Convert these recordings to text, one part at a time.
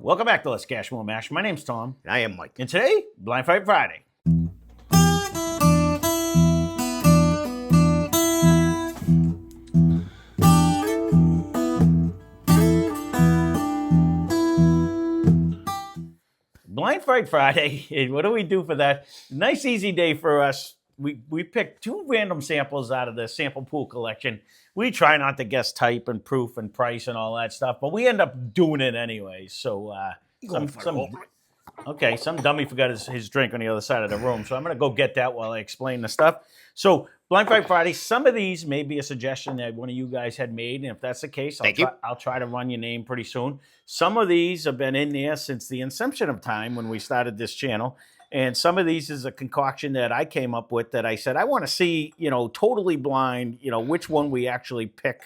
Welcome back to Lesscashmoremash. My name's Tom. And I am Mike. And today, Blind Fight Friday. Blind Fight Friday. What do we do for that? Nice, easy day for us. We picked two random samples out of the sample pool collection. We try not to guess type and proof and price and all that stuff, but we end up doing it anyway. So, some dummy forgot his drink on the other side of the room, so I'm going to go get that while I explain the stuff. So, Blind Fight Friday, some of these may be a suggestion that one of you guys had made, and if that's the case, I'll try to run your name pretty soon. Some of these have been in there since the inception of time when we started this channel, and some of these is a concoction that I came up with that I said, I want to see, totally blind, which one we actually pick,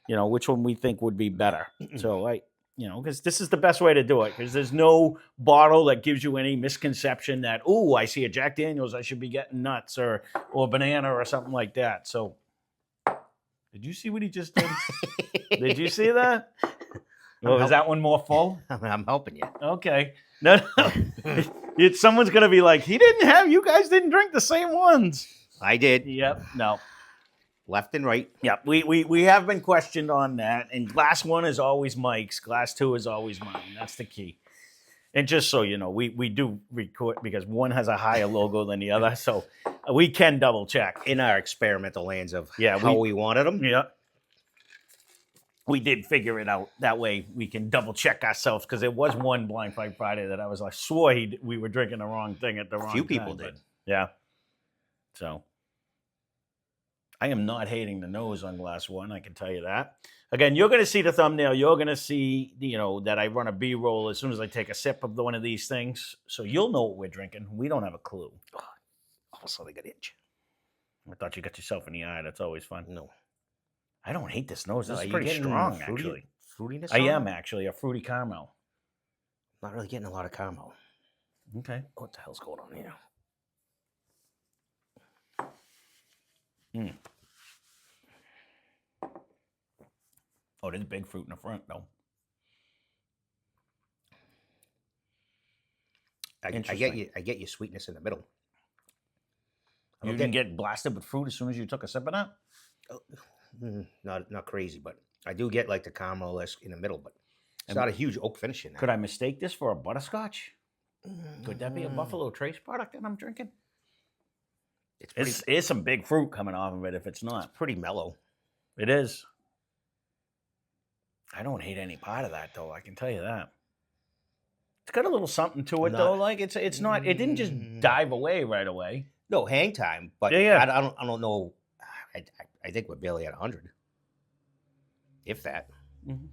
which one we think would be better. So, because this is the best way to do it, because there's no bottle that gives you any misconception that, I see a Jack Daniels, I should be getting nuts or banana or something like that. So, did you see what he just did? Did you see that? Well, is that one more full? I'm helping you. Okay. No. Someone's going to be like, you guys didn't drink the same ones. I did. Yep. No. Left and right. Yeah, we have been questioned on that. And glass one is always Mike's. Glass two is always mine. That's the key. And just so you know, we do record because one has a higher logo than the other. So we can double check. In our experimental lands of how we wanted them. Yeah. We did figure it out. That way we can double check ourselves, because there was one Blind Fight Friday that I was like, swore we were drinking the wrong thing at the wrong time. A few people did. Yeah. So I am not hating the nose on glass one, I can tell you that. Again, you're going to see the thumbnail. You're going to see, that I run a B-roll as soon as I take a sip of one of these things. So you'll know what we're drinking. We don't have a clue. Also, they got itch. I thought you got yourself in the eye. That's always fun. No. I don't hate this nose. This is pretty strong, actually. Fruitiness? I am, actually. A fruity caramel. Not really getting a lot of caramel. Okay. What the hell's going on here? Oh, there's big fruit in the front, though. I get your sweetness in the middle. You didn't get blasted with fruit as soon as you took a sip of that? Not crazy, but I do get like the caramel in the middle, but it's not a huge oak finish in there. Could I mistake this for a butterscotch? Could that be a Buffalo Trace product that I'm drinking? It's some big fruit coming off of it if it's not. It's pretty mellow. It is. I don't hate any part of that, though. I can tell you that. It's got a little something to it, though. Like it's not. It didn't just dive away right away. No, hang time, but yeah. I don't know. I think we're barely at 100, if that. Mm-hmm.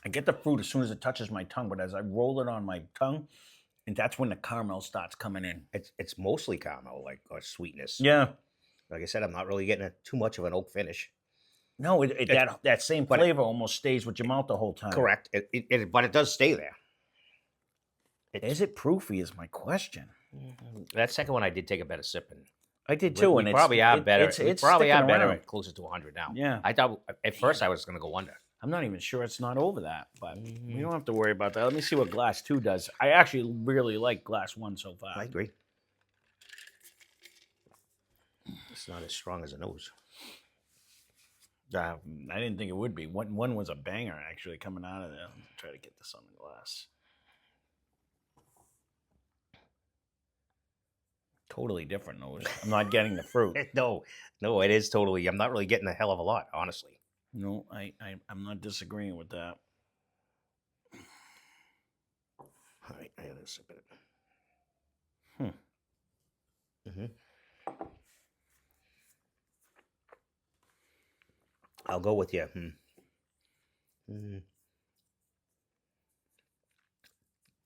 I get the fruit as soon as it touches my tongue, but as I roll it on my tongue, and that's when the caramel starts coming in. It's mostly caramel, or sweetness. Yeah. Like I said, I'm not really getting too much of an oak finish. No, that same flavor almost stays with your mouth the whole time. Correct. But it does stay there. Is it proofy is my question. That second one I did take a better sip. And I did too. We probably are better. It's probably are better around. at closer to 100 now. Yeah. I thought at first I was going to go under. I'm not even sure it's not over that, but we don't have to worry about that. Let me see what glass 2 does. I actually really like glass 1 so far. I agree. It's not as strong as a nose. I didn't think it would be. One was a banger, actually, coming out of there. Let me try to get this on the glass. Totally different nose. I'm not getting the fruit. No, it is totally. I'm not really getting a hell of a lot, honestly. No, I'm not disagreeing with that. All right, I got to sip it. Mm-hmm. I'll go with you. The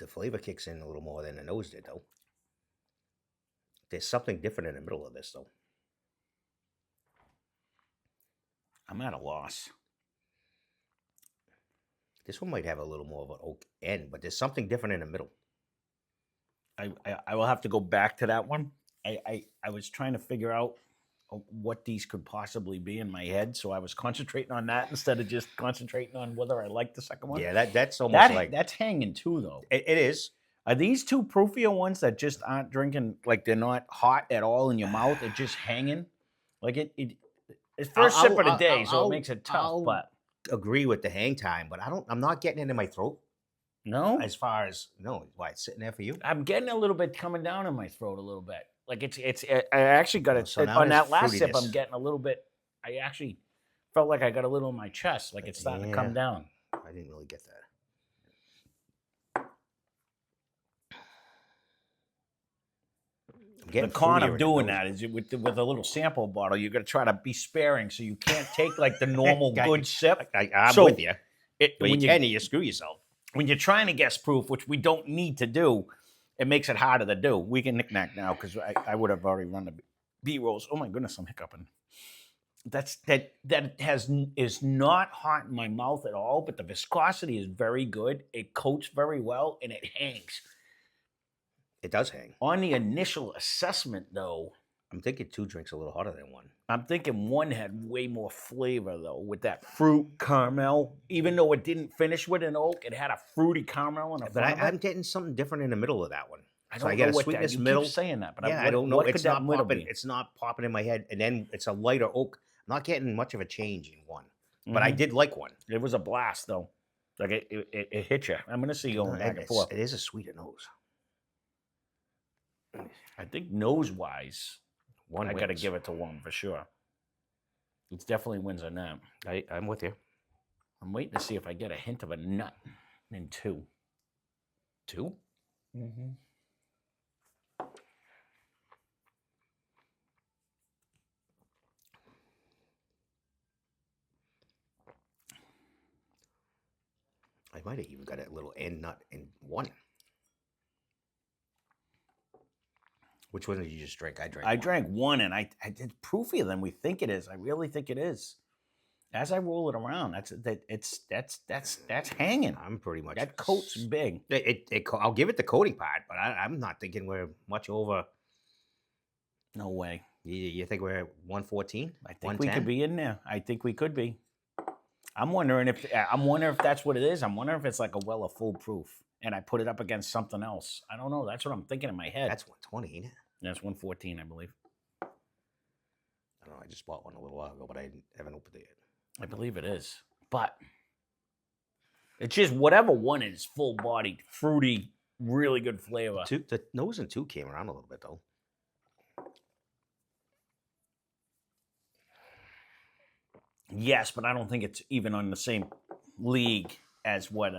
flavor kicks in a little more than the nose did, though. There's something different in the middle of this, though. I'm at a loss. This one might have a little more of an oak end, but there's something different in the middle. I will have to go back to that one. I was trying to figure out what these could possibly be in my head, so I was concentrating on that instead of just concentrating on whether I liked the second one. Yeah, that's almost like that's hanging too, though. it is. Are these two proofier ones that just aren't drinking, like they're not hot at all in your mouth? They're just hanging, like it's first sip of the day, so it makes it tough. But agree with the hang time, but I'm not getting it in my throat. No, as far as why it's sitting there for you. I'm getting a little bit coming down in my throat a little bit. Like I actually got it So on that last sip. fruitiness. I'm getting a little bit. I actually felt like I got a little in my chest, like it's starting to come down. I didn't really get that. The con of doing that is with a little sample bottle, you got to try to be sparing, so you can't take like the normal good sip. I'm with you. When you screw yourself. When you're trying to guess proof, which we don't need to do, it makes it harder to do. We can knick-knack now because I would have already run the B-rolls. Oh my goodness, I'm hiccuping. Is not hot in my mouth at all, but the viscosity is very good. It coats very well, and it hangs. It does hang. On the initial assessment, though, I'm thinking 2 drinks a little hotter than 1. I'm thinking 1 had way more flavor, though, with that fruit caramel. Even though it didn't finish with an oak, it had a fruity caramel in the front of it. I'm getting something different in the middle of that one. I get a sweetness middle. Keep saying that, but I don't know. It's not popping. It's not popping in my head, and then it's a lighter oak. I'm not getting much of a change in 1, but I did like 1. It was a blast, though. Like it hit you. I'm gonna see you going back and forth. It is a sweeter nose. I think nose-wise, I got to give it to 1 for sure. It definitely wins on that. I'm with you. I'm waiting to see if I get a hint of a nut in 2. 2? Mm-hmm. I might have even got a little end nut in 1. Which one did you just drink? I drank 1, and I did proofier than we think it is. I really think it is. As I roll it around, that's hanging. I'm pretty much that coat's big. I'll give it the coating part, but I'm not thinking we're much over. No way. You think we're at 114? I think we could be in there. I think we could be. I'm wondering if that's what it is. I'm wondering if it's like a well of full proof, and I put it up against something else. I don't know. That's what I'm thinking in my head. That's 120, ain't it? That's 114, I believe. I don't know. I just bought one a little while ago, but I haven't opened it yet. I believe it is, but it's just whatever 1 is, full-bodied, fruity, really good flavor. The nose and 2 came around a little bit though. Yes, but I don't think it's even on the same league as what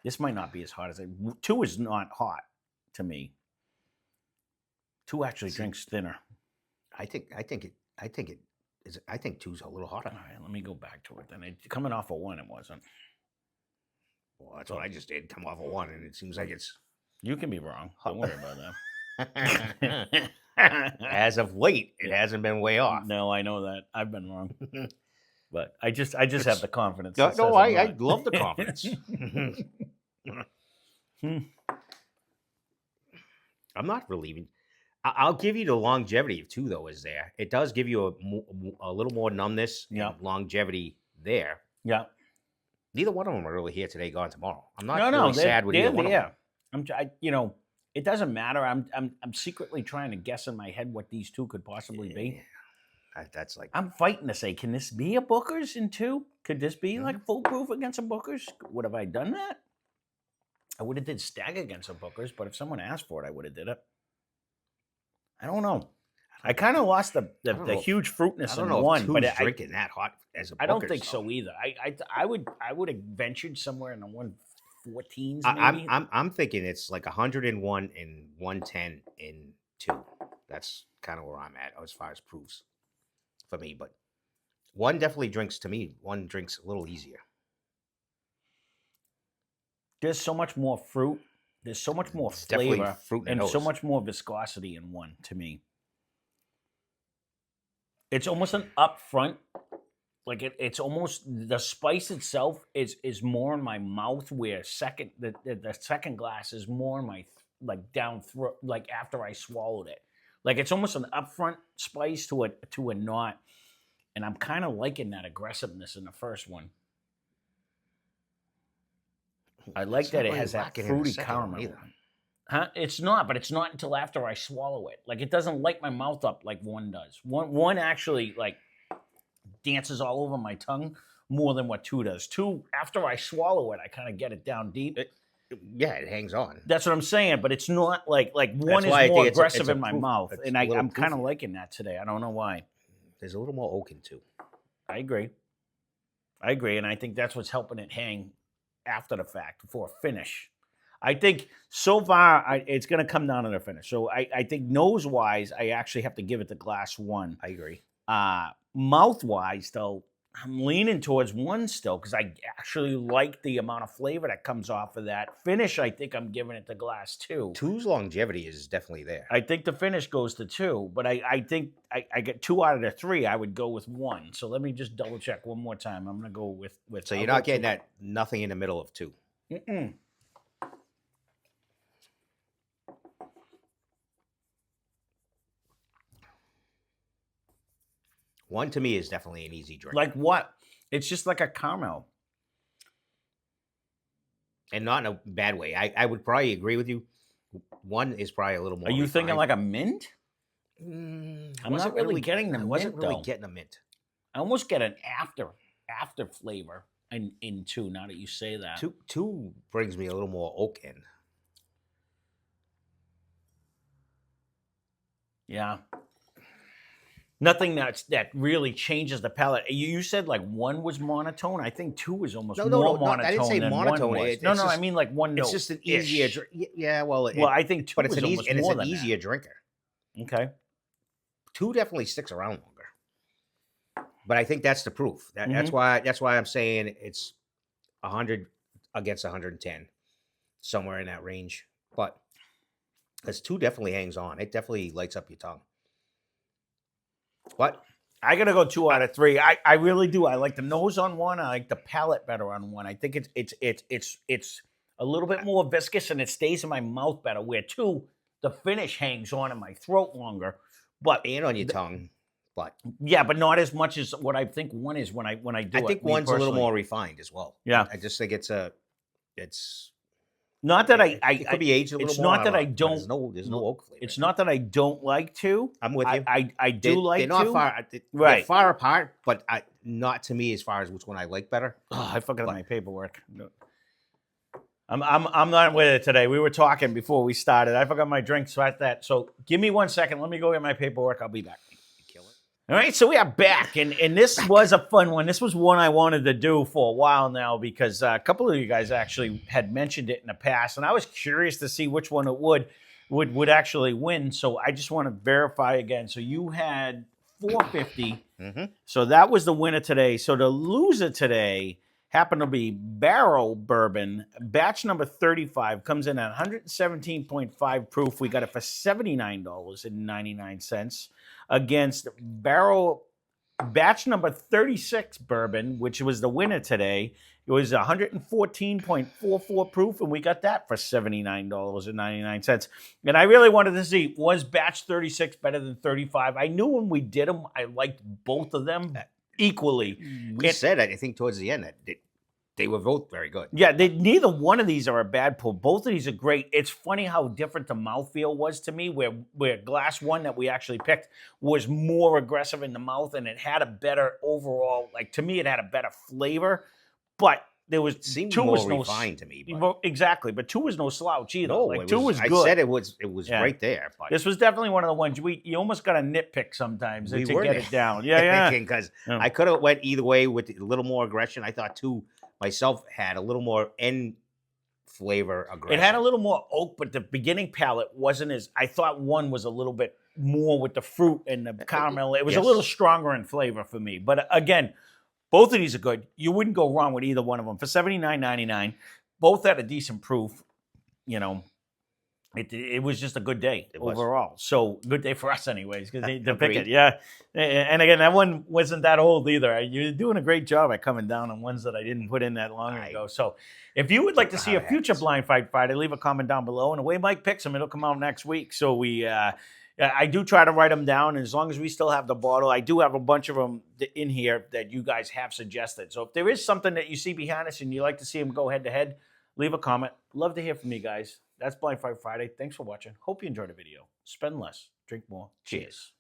this might not be as hot as 2 is not hot to me. 2 actually drinks thinner. I think 2's a little hotter. All right, let me go back to it then. Coming off of 1, it wasn't. Well, that's what I just did. Come off of 1, and it seems like it's. You can be wrong. Don't worry about that. As of late, it hasn't been way off. No, I know that. I've been wrong. But I just have the confidence. No, I love the confidence. I'm not relieving. I'll give you the longevity of 2, though, is there. It does give you a little more numbness and longevity there. Yeah. Neither one of them are really here today, gone tomorrow. I'm not really sad with either one of them. It doesn't matter. I'm secretly trying to guess in my head what these 2 could possibly be. That's like I'm fighting to say, can this be a Booker's in 2? Could this be like foolproof against a Booker's? Would have I done that? I would have did stag against a Booker's, but if someone asked for it, I would have did it. I don't know. I kind of lost the huge fruitness in 1, but drinking that hot as a Booker's. I don't think so either. I would have ventured somewhere in the 114s. Maybe. I'm thinking it's like 101 and 110 in 2. That's kind of where I'm at as far as proofs for me. But 1 definitely drinks to me. 1 drinks a little easier. There's so much more fruit. There's so much more flavor and so much more viscosity in 1 to me. It's almost an upfront, like it's almost the spice itself is more in my mouth. Where the second glass is more in my down throat, like after I swallowed it. Like it's almost an upfront spice to a not, and I'm kind of liking that aggressiveness in the first one. I like that it has that fruity caramel. Huh? It's not, but it's not until after I swallow it. Like it doesn't light my mouth up like one does. One actually like dances all over my tongue more than what two does. Two, after I swallow it, I kind of get it down deep. It hangs on. That's what I'm saying, but it's not like one is more aggressive in my mouth, and I'm kind of liking that today. I don't know why. There's a little more oak in too. I agree, and I think that's what's helping it hang after the fact for a finish. I think so far it's going to come down to the finish. So I think nose wise, I actually have to give it the glass 1. I agree. Mouth wise, though, I'm leaning towards 1 still because I actually like the amount of flavor that comes off of that. Finish, I think I'm giving it the glass 2. 2's longevity is definitely there. I think the finish goes to 2, but I think I get 2 out of the 3. I would go with 1. So let me just double check one more time. I'm going to go with. So you're not getting that nothing in the middle of 2. Mm-mm. One to me is definitely an easy drink. Like what? It's just like a caramel. And not in a bad way. I would probably agree with you. 1 is probably a little more. Are you thinking like a mint? I'm not really getting the mint, I wasn't really though. getting a mint. I almost get an after flavor in 2, now that you say that. 2 brings me a little more oak in. Yeah. Nothing that really changes the palate. You said like 1 was monotone. I think 2 was almost more monotone. I didn't say than monotone. 1 was. I mean like 1 note. It's just an easier drink. Yeah, well, I think 2 was almost more than that. It's an easier drinker. Okay. 2 definitely sticks around longer. But I think that's the proof. That's why I'm saying it's 100 against 110, somewhere in that range. But as 2 definitely hangs on. It definitely lights up your tongue. What? I gotta go 2 out of 3. I really do. I like the nose on 1. I like the palate better on 1. I think it's a little bit more viscous and it stays in my mouth better. Where 2, the finish hangs on in my throat longer, and on your tongue. But yeah, but not as much as what I think 1 is when I do it. I think 1's a little more refined as well. Yeah, I just think it's not that it could be aged a little more. It's not that I don't. There's no oak flavor. It's not that I don't like 2. I'm with you. I do like 2. They're not far. They're far apart, but not to me as far as which one I like better. Oh, I forgot my paperwork. I'm not with it today. We were talking before we started. I forgot my drink, so that. So give me 1 second. Let me go get my paperwork. I'll be back. All right, so we are back, and this was a fun one. This was one I wanted to do for a while now because a couple of you guys actually had mentioned it in the past, and I was curious to see which one it would actually win. So I just want to verify again. So you had 450. Mm-hmm. So that was the winner today. So the loser today happened to be Barrell Bourbon Batch number 35. Comes in at 117.5 proof. We got it for $79.99. Against Barrell Batch number 36 bourbon, which was the winner today. It was 114.44 proof, and we got that for $79.99. And I really wanted to see, was Batch 36 better than 35? I knew when we did them, I liked both of them equally. We said, I think, towards the end that they were both very good. Yeah, neither one of these are a bad pull. Both of these are great. It's funny how different the mouthfeel was to me, where glass 1 that we actually picked was more aggressive in the mouth, and it had a better overall, like to me, it had a better flavor. But there was 2 was no refined to me. Exactly, but 2 was no slouch either. No, like 2 was good. I said it was right there. But this was definitely one of the ones you almost got to nitpick sometimes to get it down. Yeah. Because I could have went either way with a little more aggression. I thought 2 myself had a little more end flavor aggression. It had a little more oak, but the beginning palate wasn't as. I thought 1 was a little bit more with the fruit and the caramel. It was a little stronger in flavor for me. But again, both of these are good. You wouldn't go wrong with either one of them. For $79.99, both had a decent proof. It was just a good day overall. So good day for us anyways, because to pick it. Yeah. And again, that one wasn't that old either. You're doing a great job at coming down on ones that I didn't put in that long ago. So if you would like to see a future Blind Fight Friday, leave a comment down below. And the way Mike picks them, it'll come out next week. So we Yeah, I do try to write them down, and as long as we still have the bottle, I do have a bunch of them in here that you guys have suggested. So if there is something that you see behind us and you like to see them go head to head, leave a comment. Love to hear from you guys. That's Blind Fight Friday. Thanks for watching. Hope you enjoyed the video. Spend less, drink more. Cheers.